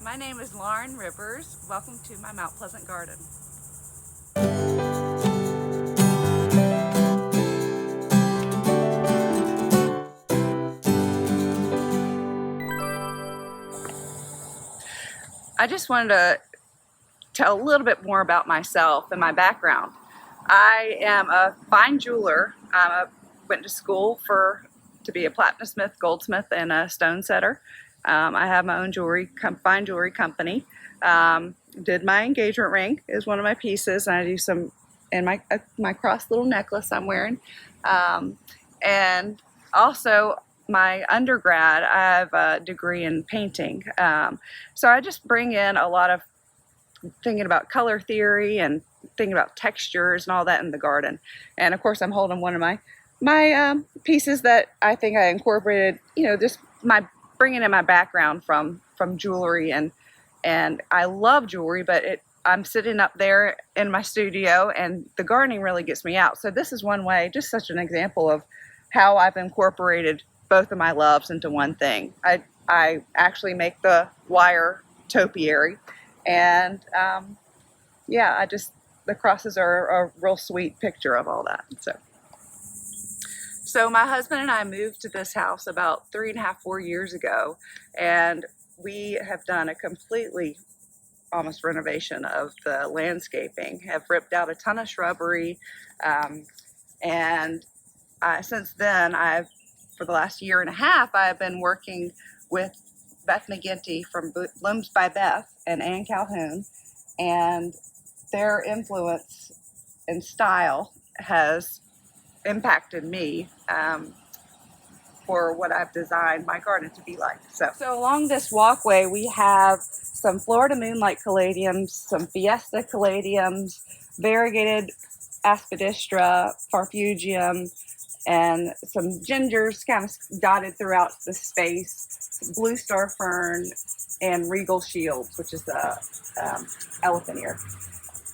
My name is Lauren Rivers. Welcome to my Mount Pleasant garden. I just wanted to tell a little bit more about myself and my background. I am a fine jeweler. I went to school to be a platinosmith, goldsmith, and a stone setter. I have my own fine jewelry company. Did my engagement ring is one of my pieces, and I do some in my cross little necklace I'm wearing. And also my undergrad, I have a degree in painting. So I just bring in a lot of thinking about color theory and thinking about textures and all that in the garden. And of course I'm holding one of my pieces that I think I incorporated, just bringing in my background from jewelry, and I love jewelry, but I'm sitting up there in my studio and the gardening really gets me out. So this is one way, just such an example of how I've incorporated both of my loves into one thing. I actually make the wire topiary, and yeah, the crosses are a real sweet picture of all that. So my husband and I moved to this house about 3.5–4 years ago, and we have done a completely almost renovation of the landscaping, have ripped out a ton of shrubbery, and since then, for the last 1.5 years, I've been working with Beth McGinty from Blooms by Beth and Ann Calhoun, and their influence and style has impacted me for what I've designed my garden to be like. So along this walkway, we have some Florida moonlight caladiums, some Fiesta caladiums, variegated aspidistra, farfugium, and some gingers kind of dotted throughout the space, blue star fern, and regal shields, which is the elephant ear.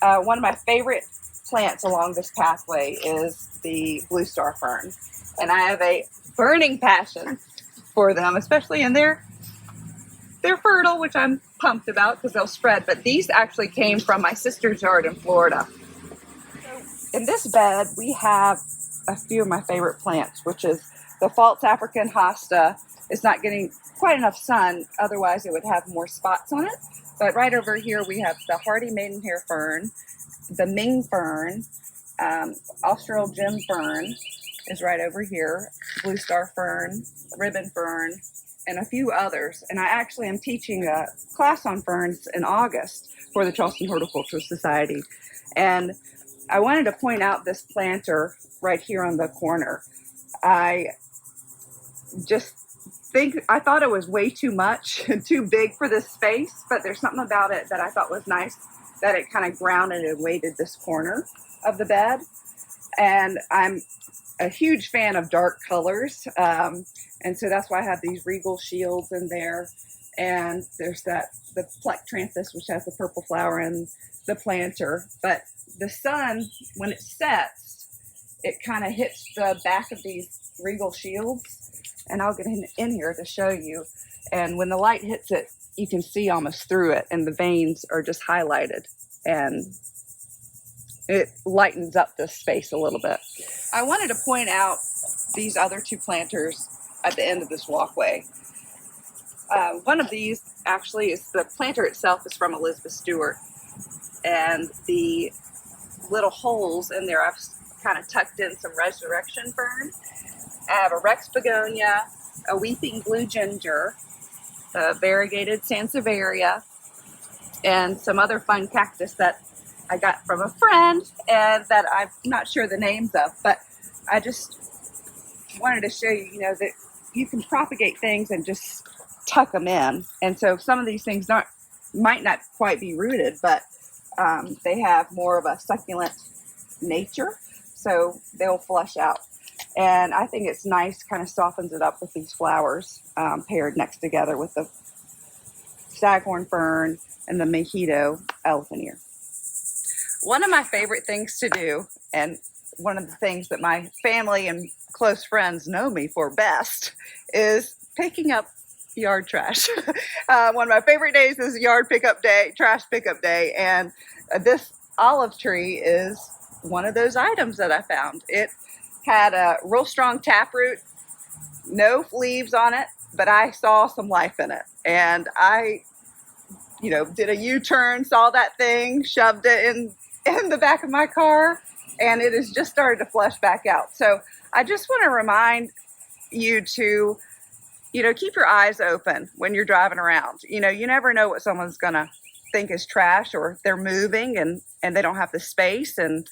One of my favorite plants along this pathway is the blue star fern, and I have a burning passion for them, especially in they're fertile, which I'm pumped about because they'll spread, but these actually came from my sister's yard in Florida. In this bed, we have a few of my favorite plants, which is the false African hosta. It's not getting quite enough sun, otherwise it would have more spots on it. But right over here we have the hardy maidenhair fern, the Ming fern, Austral gem fern is right over here, blue star fern, ribbon fern, and a few others. And I actually am teaching a class on ferns in August for the Charleston Horticultural Society. And I wanted to point out this planter right here on the corner. I thought it was way too much and too big for this space, but there's something about it that I thought was nice, that it kind of grounded and weighted this corner of the bed. And I'm a huge fan of dark colors, and so that's why I have these regal shields in there. And there's the plectranthus, which has the purple flower, and the planter. But the sun, when it sets, it kind of hits the back of these regal shields, and I'll get in here to show you. And when the light hits it, you can see almost through it, and the veins are just highlighted, and it lightens up this space a little bit. I wanted to point out these other two planters at the end of this walkway. One of these actually is the planter itself is from Elizabeth Stewart, and the little holes in there I've kind of tucked in some resurrection fern. I have a Rex begonia, a weeping blue ginger, a variegated sansevieria, and some other fun cactus that I got from a friend and that I'm not sure the names of, but I just wanted to show you, that you can propagate things and just tuck them in. And so some of these things might not quite be rooted, but they have more of a succulent nature, so they'll flush out. And I think it's nice, kind of softens it up with these flowers paired next together with the Staghorn fern and the mojito elephant ear. One of my favorite things to do, and one of the things that my family and close friends know me for best, is picking up yard trash. One of my favorite days is yard pickup day, trash pickup day, and this olive tree is one of those items that I found. It had a real strong taproot, no leaves on it, but I saw some life in it, and I did a U-turn, saw that thing, shoved it in the back of my car, and it has just started to flush back out. So I just want to remind you to, keep your eyes open when you're driving around. You never know what someone's going to think is trash, or they're moving and they don't have the space. And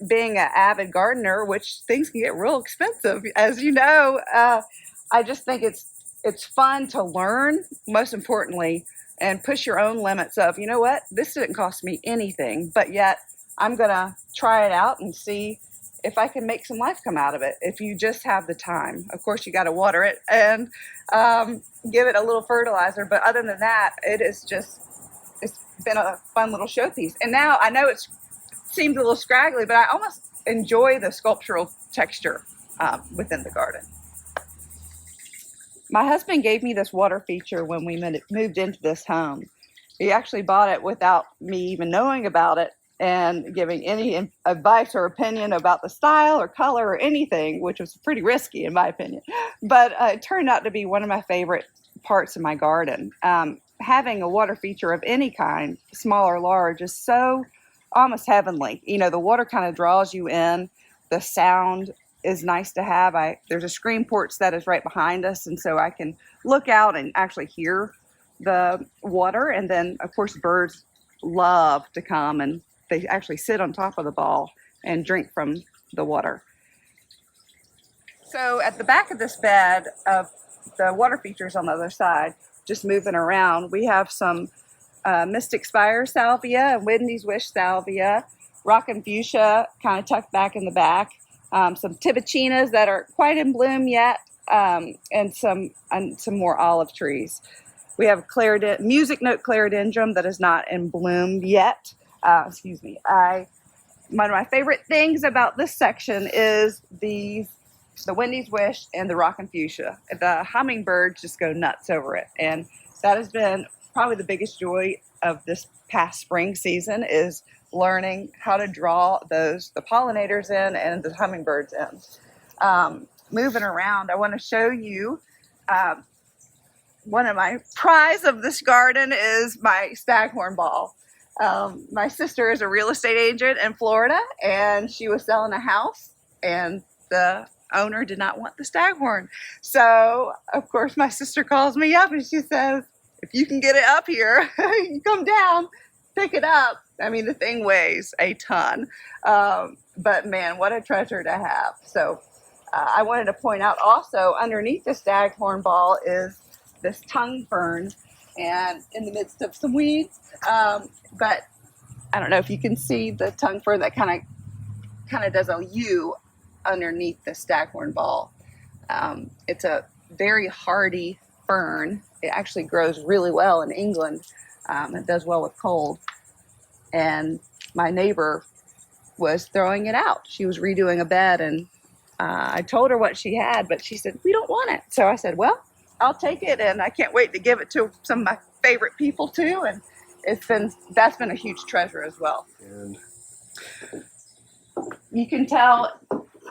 being an avid gardener, which things can get real expensive, as you know, I just think it's fun to learn, most importantly, and push your own limits of, you know what, this didn't cost me anything, but yet I'm going to try it out and see if I can make some life come out of it. If you just have the time, of course, you got to water it and give it a little fertilizer. But other than that, it's been a fun little showpiece. And now I know it seems a little scraggly, but I almost enjoy the sculptural texture within the garden. My husband gave me this water feature when we moved into this home. He actually bought it without me even knowing about it and giving any advice or opinion about the style or color or anything, which was pretty risky in my opinion. But it turned out to be one of my favorite parts of my garden. Having a water feature of any kind, small or large, is so almost heavenly. The water kind of draws you in. The sound is nice to have. There's a screen porch that is right behind us, and so I can look out and actually hear the water. And then, of course, birds love to come, and they actually sit on top of the ball and drink from the water. So at the back of this bed of the water features on the other side, just moving around, we have some Mystic Spire salvia and Wendy's Wish salvia, rockin' fuchsia kind of tucked back in the back, some tibachinas that are quite in bloom yet, and some more olive trees. We have music note clerodendron that is not in bloom yet. One of my favorite things about this section is the Wendy's Wish and the rockin' fuchsia. The hummingbirds just go nuts over it, and that has been probably the biggest joy of this past spring season, is learning how to draw the pollinators in and the hummingbirds in. Moving around, I want to show you one of my prize of this garden is my Staghorn ball. My sister is a real estate agent in Florida, and she was selling a house, and the owner did not want the Staghorn. So, of course, my sister calls me up and she says, if you can get it up here, you come down, pick it up. I mean, the thing weighs a ton, but man, what a treasure to have. So I wanted to point out also underneath the Staghorn ball is this tongue fern, and in the midst of some weeds, but I don't know if you can see the tongue fern that kind of does a U underneath the Staghorn ball. It's a very hardy fern. It actually grows really well in England. It does well with cold. And my neighbor was throwing it out. She was redoing a bed, and I told her what she had, but she said, we don't want it. So I said, well, I'll take it, and I can't wait to give it to some of my favorite people too. And that's been a huge treasure as well. And you can tell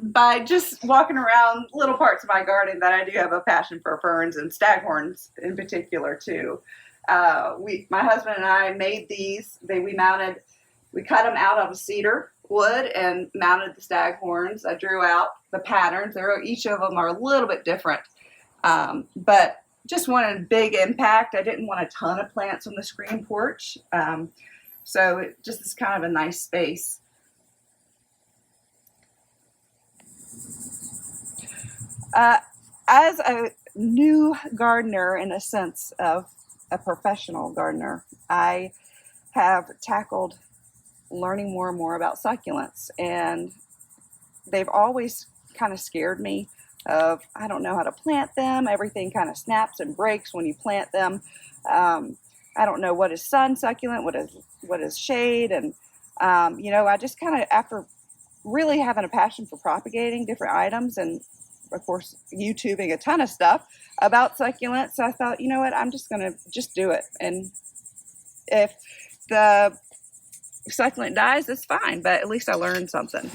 by just walking around little parts of my garden that I do have a passion for ferns and staghorns in particular too. My husband and I made these. We cut them out of a cedar wood and mounted the staghorns. I drew out the patterns. Each of them are a little bit different, but just wanted a big impact. I didn't want a ton of plants on the screen porch, so it just is kind of a nice space. As a new gardener, in a sense of a professional gardener, I have tackled learning more and more about succulents, and they've always kind of scared me of, I don't know how to plant them. Everything kind of snaps and breaks when you plant them. I don't know what is sun succulent, what is shade, and I just kind of, after really having a passion for propagating different items and of course, YouTubing a ton of stuff about succulents. So I thought, you know what, I'm just going to just do it. And if the succulent dies, it's fine, but at least I learned something.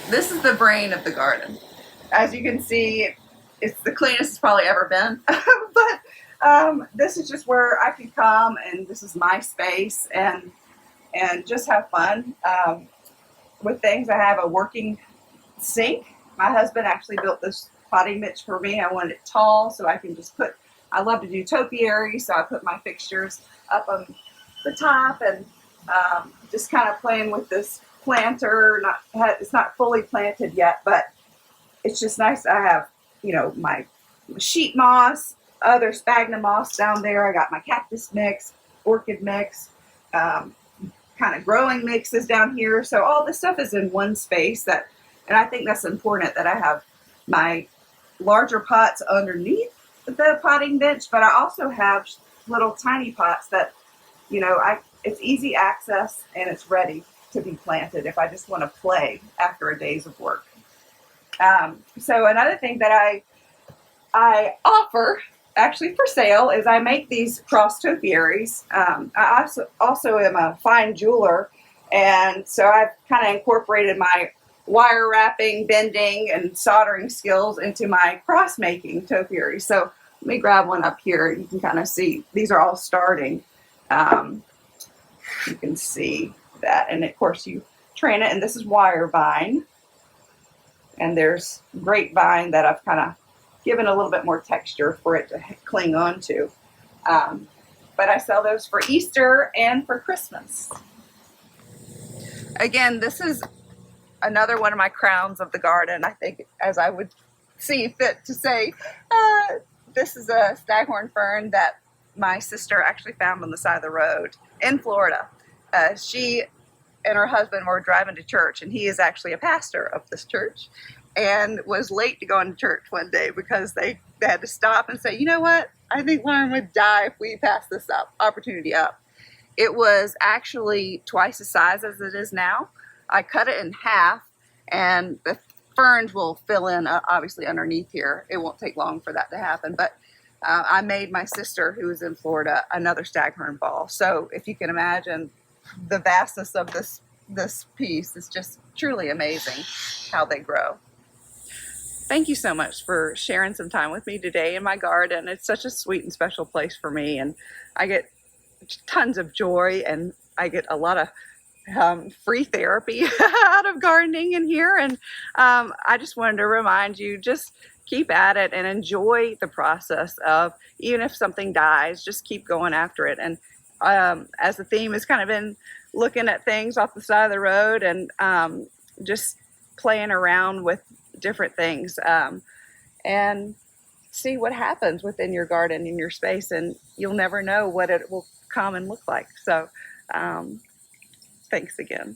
This is the brain of the garden. As you can see, it's the cleanest it's probably ever been. But this is just where I can come, and this is my space, and just have fun with things. I have a working sink. My husband actually built this potting niche for me. I wanted it tall so I can just put, I love to do topiaries, so I put my fixtures up on the top, and just kind of playing with this planter. It's not fully planted yet, but it's just nice. I have, you know, my sheet moss, other sphagnum moss down there. I got my cactus mix, orchid mix, kind of growing mixes down here. So all this stuff is in one space, and I think that's important, that I have my larger pots underneath the potting bench, but I also have little tiny pots that, you know, it's easy access and it's ready to be planted if I just want to play after a day's of work. So another thing that I offer, actually for sale, is I make these cross topiaries. I also am a fine jeweler, and so I've kind of incorporated my wire wrapping, bending, and soldering skills into my cross making topiaries. So let me grab one up here. You can kind of see these are all starting. You can see that, and of course you train it, and this is wire vine, and there's grapevine that I've kind of given a little bit more texture for it to cling on to. But I sell those for Easter and for Christmas. Again, this is another one of my crowns of the garden, I think, as I would see fit to say. This is a Staghorn fern that my sister actually found on the side of the road in Florida. She and her husband were driving to church, and he is actually a pastor of this church, and was late to going to church one day because they had to stop and say, you know what, I think Lauren would die if we pass this opportunity up. It was actually twice the size as it is now. I cut it in half, and the ferns will fill in obviously underneath here. It won't take long for that to happen, but I made my sister, who is in Florida, another staghorn ball. So if you can imagine the vastness of this piece, is just truly amazing how they grow. Thank you so much for sharing some time with me today in my garden. It's such a sweet and special place for me, and I get tons of joy, and I get a lot of free therapy out of gardening in here. And I just wanted to remind you, just keep at it and enjoy the process of, even if something dies, just keep going after it. And as the theme has kind of been looking at things off the side of the road, and just playing around with different things, and see what happens within your garden, in your space, and you'll never know what it will come and look like. So thanks again.